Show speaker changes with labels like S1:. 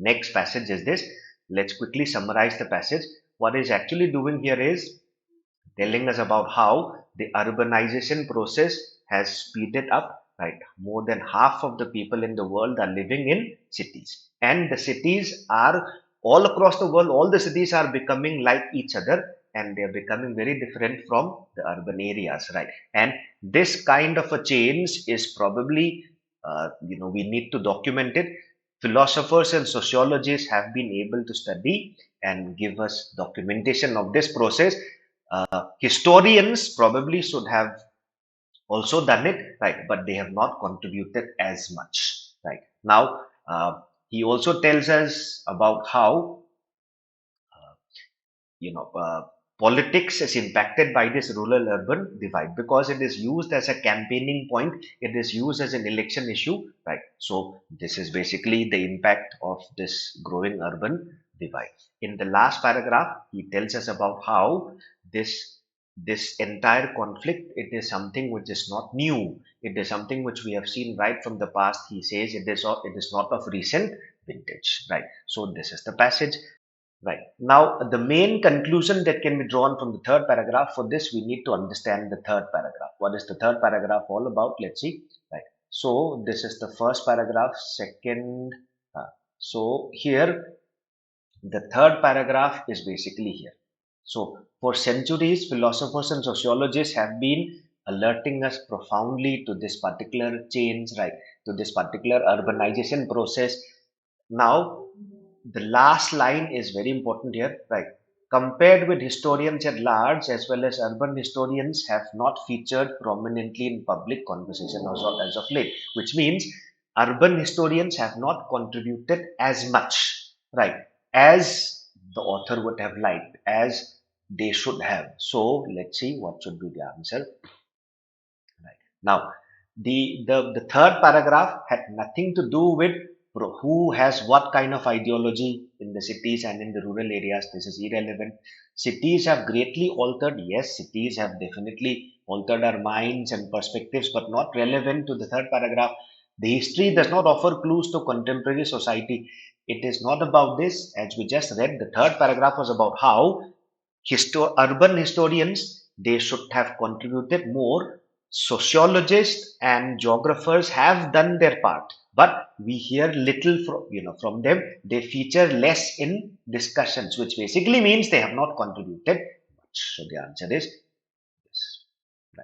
S1: Next passage is this. Let's quickly summarize the passage. What is actually doing here is telling us about how the urbanization process has speeded up, right? More than half of the people in the world are living in cities, and the cities are all across the world. All the cities are becoming like each other, and they are becoming very different from the urban areas, right? And this kind of a change is probably, we need to document it. Philosophers and sociologists have been able to study and give us documentation of this process. Historians probably should have also done it, right? But they have not contributed as much, right? Now, he also tells us about how, uh, you know, uh, politics is impacted by this rural-urban divide because it is used as a campaigning point. It is used as an election issue, right? So this is basically the impact of this growing urban divide. In the last paragraph, he tells us about how this this entire conflict, it is something which is not new. It is something which we have seen right from the past. He says it is not of recent vintage, right? So this is the passage. Right. Now, the main conclusion that can be drawn from the third paragraph, for this, we need to understand the third paragraph. What is the third paragraph all about? Let's see. Right. So, this is the first paragraph, second. So, here, the third paragraph is basically here. So, for centuries, philosophers and sociologists have been alerting us profoundly to this particular change, right? To this particular urbanization process. Now, the last line is very important here, right? Compared with historians at large, as well as urban historians have not featured prominently in public conversation as of late, which means urban historians have not contributed as much, right, as the author would have liked, as they should have. So let's see what should be the answer. Right. Now, the third paragraph had nothing to do with who has what kind of ideology in the cities and in the rural areas. This is irrelevant. Cities have greatly altered. Yes, cities have definitely altered our minds and perspectives, but not relevant to the third paragraph. The history does not offer clues to contemporary society. It is not about this. As we just read, the third paragraph was about how urban historians, they should have contributed more. Sociologists and geographers have done their part, but we hear little from them. They feature less in discussions, which basically means they have not contributed much. So the answer is